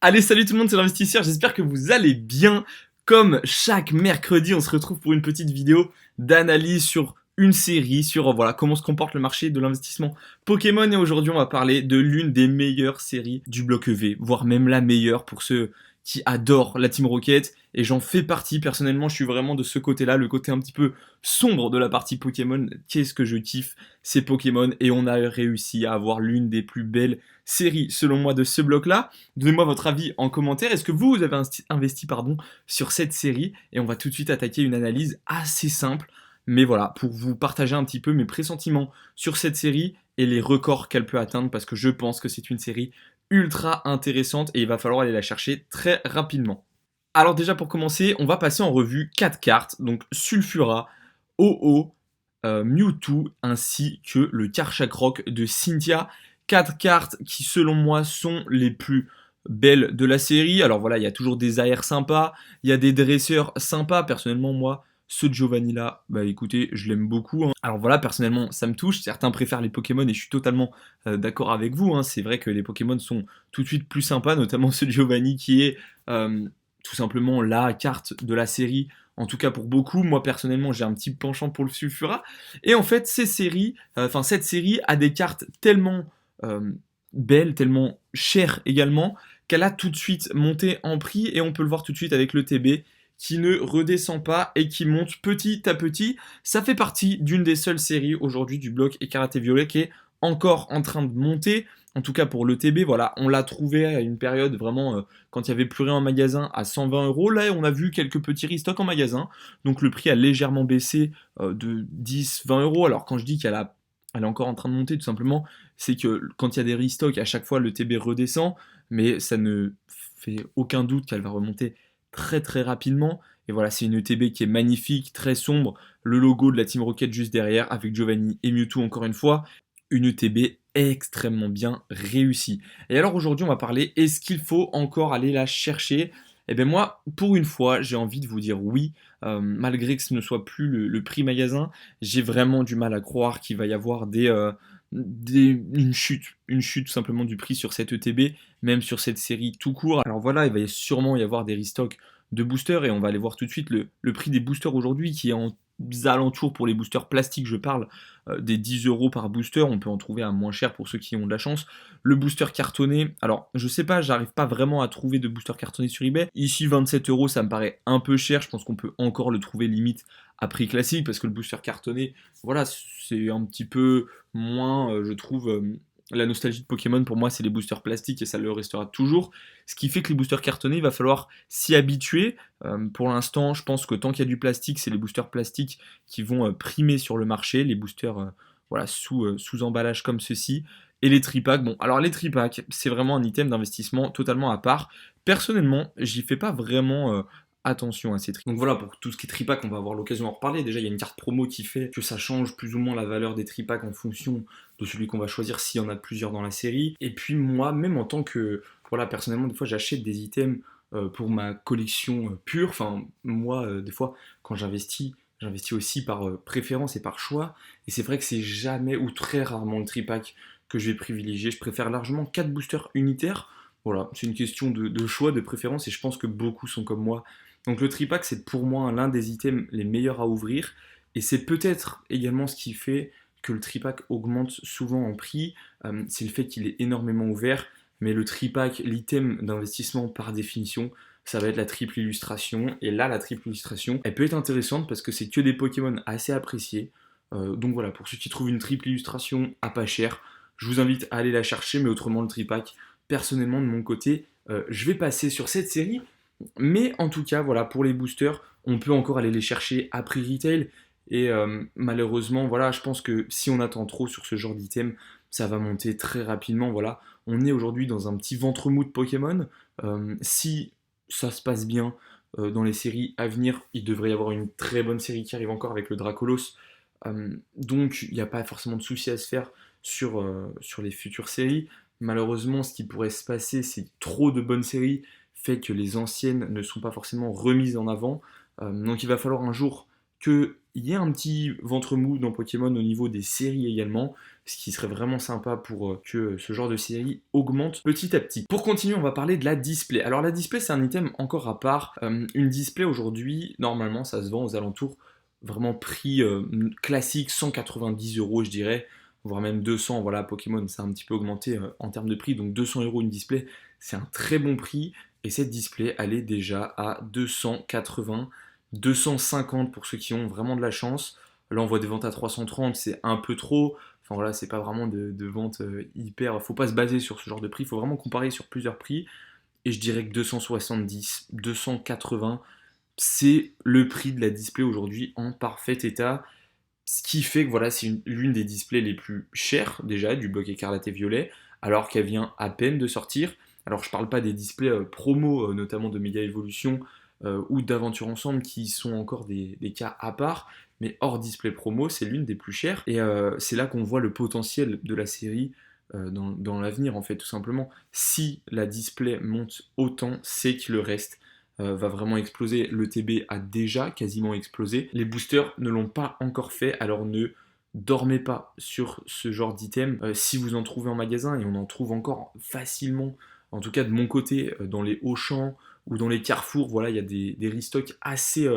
Allez, salut tout le monde, c'est l'investisseur, j'espère que vous allez bien. Comme chaque mercredi, on se retrouve pour une petite vidéo d'analyse sur une série, sur voilà, comment se comporte le marché de l'investissement Pokémon. Et aujourd'hui, on va parler de l'une des meilleures séries du bloc EV, voire même la meilleure pour ceux qui adorent la Team Rocket. Et j'en fais partie, personnellement, je suis vraiment de ce côté-là, le côté un petit peu sombre de la partie Pokémon. Qu'est-ce que je kiffe, ces Pokémon. Et on a réussi à avoir l'une des plus belles séries, selon moi, de ce bloc-là. Donnez-moi votre avis en commentaire. Est-ce que vous avez investi sur cette série? Et on va tout de suite attaquer une analyse assez simple. Mais voilà, pour vous partager un petit peu mes pressentiments sur cette série et les records qu'elle peut atteindre, parce que je pense que c'est une série ultra intéressante et il va falloir aller la chercher très rapidement. Alors déjà pour commencer, on va passer en revue 4 cartes, donc Sulfura, Ho-Oh, Mewtwo ainsi que le Karchakroc de Cynthia. 4 cartes qui selon moi sont les plus belles de la série. Alors voilà, il y a toujours des AR sympas, il y a des dresseurs sympas. Personnellement moi, ce Giovanni là, bah écoutez, je l'aime beaucoup, hein. Alors voilà, personnellement ça me touche. Certains préfèrent les Pokémon et je suis totalement d'accord avec vous, hein. C'est vrai que les Pokémon sont tout de suite plus sympas, notamment ce Giovanni qui est tout simplement la carte de la série. En tout cas pour beaucoup, moi personnellement j'ai un petit penchant pour le Sulfura. Et en fait cette série a des cartes tellement belles, tellement chères également, qu'elle a tout de suite monté en prix et on peut le voir tout de suite avec le TB qui ne redescend pas et qui monte petit à petit. Ça fait partie d'une des seules séries aujourd'hui du bloc Écarlate et Violet qui est encore en train de monter. En tout cas pour le TB, voilà, on l'a trouvé à une période vraiment quand il n'y avait plus rien en magasin à 120 €. Là, on a vu quelques petits restocks en magasin. Donc le prix a légèrement baissé de 10-20 €. Alors quand je dis elle est encore en train de monter, tout simplement, c'est que quand il y a des restocks, à chaque fois le TB redescend, mais ça ne fait aucun doute qu'elle va remonter très très rapidement. Et voilà, c'est une ETB qui est magnifique, très sombre, le logo de la Team Rocket juste derrière, avec Giovanni et Mewtwo encore une fois, une ETB extrêmement bien réussie. Et alors aujourd'hui on va parler, est-ce qu'il faut encore aller la chercher? Eh bien moi, pour une fois, j'ai envie de vous dire oui, malgré que ce ne soit plus le prix magasin, j'ai vraiment du mal à croire qu'il va y avoir une chute tout simplement du prix sur cette ETB, même sur cette série tout court. Alors voilà, il va sûrement y avoir des restocks de boosters et on va aller voir tout de suite le prix des boosters aujourd'hui qui est en alentours pour les boosters plastiques, je parle des 10 € par booster. On peut en trouver à moins cher pour ceux qui ont de la chance. Le booster cartonné, alors je sais pas, j'arrive pas vraiment à trouver de booster cartonné sur eBay. Ici 27 € ça me paraît un peu cher, je pense qu'on peut encore le trouver limite à prix classique parce que le booster cartonné, voilà, c'est un petit peu moins, je trouve, la nostalgie de Pokémon pour moi c'est les boosters plastiques et ça le restera toujours. Ce qui fait que les boosters cartonnés, il va falloir s'y habituer. Pour l'instant, je pense que tant qu'il y a du plastique, c'est les boosters plastiques qui vont primer sur le marché, les boosters voilà, sous emballage comme ceci. Et les tripacks, bon, alors les tripacks, c'est vraiment un item d'investissement totalement à part. Personnellement, j'y fais pas vraiment attention à ces tripacks. Donc voilà, pour tout ce qui est tripack, on va avoir l'occasion d'en reparler. Déjà, il y a une carte promo qui fait que ça change plus ou moins la valeur des tripacks en fonction de celui qu'on va choisir s'il y en a plusieurs dans la série. Et puis moi, même en tant que... Voilà, personnellement, des fois, j'achète des items pour ma collection pure. Enfin, moi, des fois, quand j'investis aussi par préférence et par choix. Et c'est vrai que c'est jamais ou très rarement le tripack que je vais privilégier. Je préfère largement 4 boosters unitaires. Voilà, c'est une question de choix, de préférence, et je pense que beaucoup sont comme moi. Donc le tripack, c'est pour moi l'un des items les meilleurs à ouvrir. Et c'est peut-être également ce qui fait que le tripack augmente souvent en prix. C'est le fait qu'il est énormément ouvert. Mais le tripack, l'item d'investissement par définition, ça va être la triple illustration. Et là, la triple illustration, elle peut être intéressante parce que c'est que des Pokémon assez appréciés. Donc voilà, pour ceux qui trouvent une triple illustration à pas cher, je vous invite à aller la chercher. Mais autrement, le tripack, personnellement, de mon côté, je vais passer sur cette série. Mais en tout cas, voilà, pour les boosters, on peut encore aller les chercher à prix retail. Et malheureusement, voilà, je pense que si on attend trop sur ce genre d'item, ça va monter très rapidement. Voilà, on est aujourd'hui dans un petit ventre mou de Pokémon. Si ça se passe bien dans les séries à venir, il devrait y avoir une très bonne série qui arrive encore avec le Dracolos. Donc, il n'y a pas forcément de souci à se faire sur les futures séries. Malheureusement, ce qui pourrait se passer, c'est trop de bonnes séries fait que les anciennes ne sont pas forcément remises en avant. Donc il va falloir un jour qu'il y ait un petit ventre mou dans Pokémon au niveau des séries également, ce qui serait vraiment sympa pour que ce genre de série augmente petit à petit. Pour continuer, on va parler de la display. Alors la display, c'est un item encore à part. Une display aujourd'hui, normalement, ça se vend aux alentours vraiment prix classique, 190 euros je dirais, voire même 200. Voilà, Pokémon, ça a un petit peu augmenté en termes de prix, donc 200 euros une display, c'est un très bon prix. Et cette display, elle est déjà à 280, 250 pour ceux qui ont vraiment de la chance. Là, on voit des ventes à 330, c'est un peu trop. Enfin voilà, c'est pas vraiment de vente hyper. Faut pas se baser sur ce genre de prix, faut vraiment comparer sur plusieurs prix. Et je dirais que 270, 280, c'est le prix de la display aujourd'hui en parfait état. Ce qui fait que voilà, c'est l'une des displays les plus chères déjà du bloc écarlate et violet, alors qu'elle vient à peine de sortir. Alors je parle pas des displays promo, notamment de Mega Evolution ou d'Aventure Ensemble, qui sont encore des cas à part, mais hors display promo, c'est l'une des plus chères. Et c'est là qu'on voit le potentiel de la série dans l'avenir, en fait, tout simplement. Si la display monte autant, c'est que le reste va vraiment exploser. Le TB a déjà quasiment explosé. Les boosters ne l'ont pas encore fait, alors ne dormez pas sur ce genre d'item. Si vous en trouvez en magasin, et on en trouve encore facilement, en tout cas de mon côté, dans les Auchan ou dans les Carrefour, voilà, il y a des restocks assez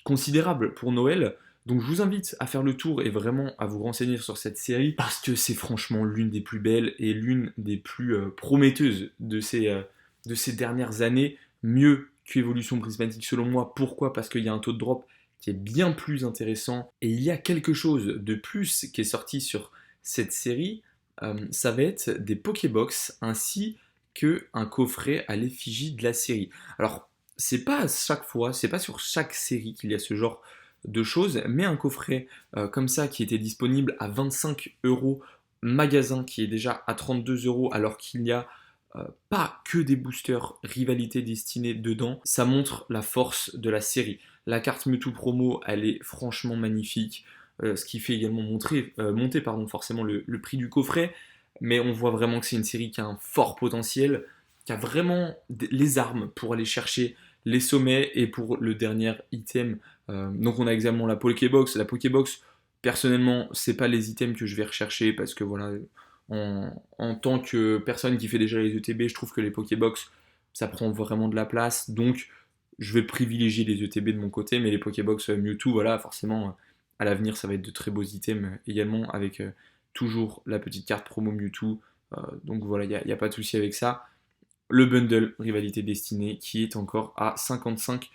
considérables pour Noël. Donc je vous invite à faire le tour et vraiment à vous renseigner sur cette série parce que c'est franchement l'une des plus belles et l'une des plus prometteuses de ces dernières années, mieux qu'Évolution Prismatique selon moi. Pourquoi? Parce qu'il y a un taux de drop qui est bien plus intéressant et il y a quelque chose de plus qui est sorti sur cette série, ça va être des Pokébox ainsi qu'un coffret à l'effigie de la série. Alors, c'est pas à chaque fois, c'est pas sur chaque série qu'il y a ce genre de choses, mais un coffret comme ça qui était disponible à 25 euros, magasin qui est déjà à 32 euros alors qu'il n'y a pas que des boosters rivalité destinés dedans, ça montre la force de la série. La carte Mewtwo promo, elle est franchement magnifique, ce qui fait également monter forcément le prix du coffret, mais on voit vraiment que c'est une série qui a un fort potentiel, qui a vraiment les armes pour aller chercher les sommets et pour le dernier item. Donc on a également la Pokébox. La Pokébox, personnellement, c'est pas les items que je vais rechercher parce que voilà, en tant que personne qui fait déjà les ETB, je trouve que les Pokébox, ça prend vraiment de la place. Donc, je vais privilégier les ETB de mon côté, mais les Pokébox Mewtwo, voilà, forcément, à l'avenir, ça va être de très beaux items également, avec toujours la petite carte promo Mewtwo. Donc voilà, il n'y a pas de souci avec ça. Le bundle Rivalité Destinée qui est encore à 55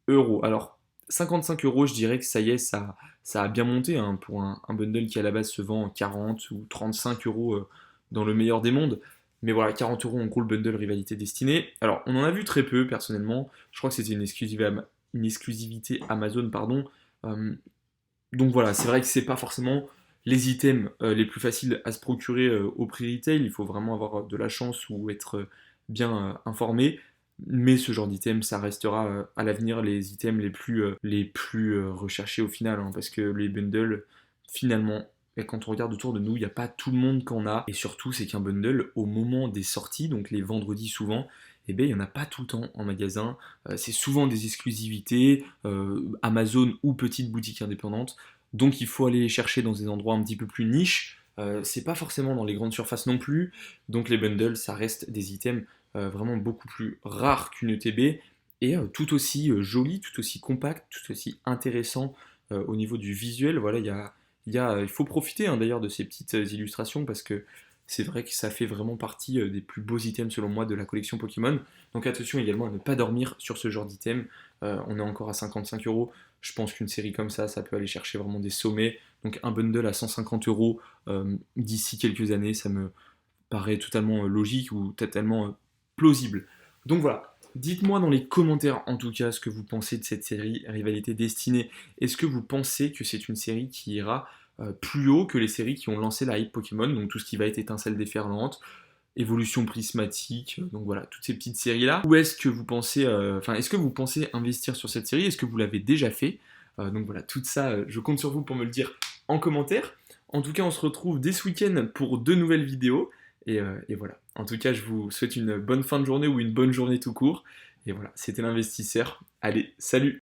euros. Alors, 55 euros, je dirais que ça y est, ça a bien monté hein, pour un bundle qui à la base se vend 40 ou 35 euros dans le meilleur des mondes. Mais voilà, 40 euros en gros le bundle Rivalité Destinée. Alors, on en a vu très peu personnellement. Je crois que c'était une exclusivité Amazon, pardon. Donc voilà, c'est vrai que c'est pas forcément les items les plus faciles à se procurer au prix retail. Il faut vraiment avoir de la chance ou être bien informé. Mais ce genre d'item, ça restera à l'avenir les items les plus recherchés au final. Hein, parce que les bundles, finalement, et quand on regarde autour de nous, il n'y a pas tout le monde qu'en a. Et surtout, c'est qu'un bundle, au moment des sorties, donc les vendredis souvent, eh bien, il n'y en a pas tout le temps en magasin. C'est souvent des exclusivités, Amazon ou petites boutiques indépendantes. Donc il faut aller les chercher dans des endroits un petit peu plus niches. C'est pas forcément dans les grandes surfaces non plus. Donc les bundles, ça reste des items vraiment beaucoup plus rares qu'une ETB et tout aussi joli, tout aussi compact, tout aussi intéressant au niveau du visuel. Voilà, il faut profiter hein, d'ailleurs de ces petites illustrations parce que c'est vrai que ça fait vraiment partie des plus beaux items selon moi de la collection Pokémon. Donc attention également à ne pas dormir sur ce genre d'item. On est encore à 55 euros. Je pense qu'une série comme ça peut aller chercher vraiment des sommets. Donc un bundle à 150 euros d'ici quelques années, ça me paraît totalement logique ou totalement plausible. Donc voilà, dites-moi dans les commentaires en tout cas ce que vous pensez de cette série Rivalité Destinée. Est-ce que vous pensez que c'est une série qui ira plus haut que les séries qui ont lancé la hype Pokémon, donc tout ce qui va être étincelle déferlante, évolution prismatique, donc voilà, toutes ces petites séries-là. Ou est-ce que vous pensez, est-ce que vous pensez investir sur cette série? Est-ce que vous l'avez déjà fait? Donc voilà, tout ça, je compte sur vous pour me le dire en commentaire. En tout cas, on se retrouve dès ce week-end pour 2 nouvelles vidéos. Et voilà. En tout cas, je vous souhaite une bonne fin de journée ou une bonne journée tout court. Et voilà, c'était l'investisseur. Allez, salut!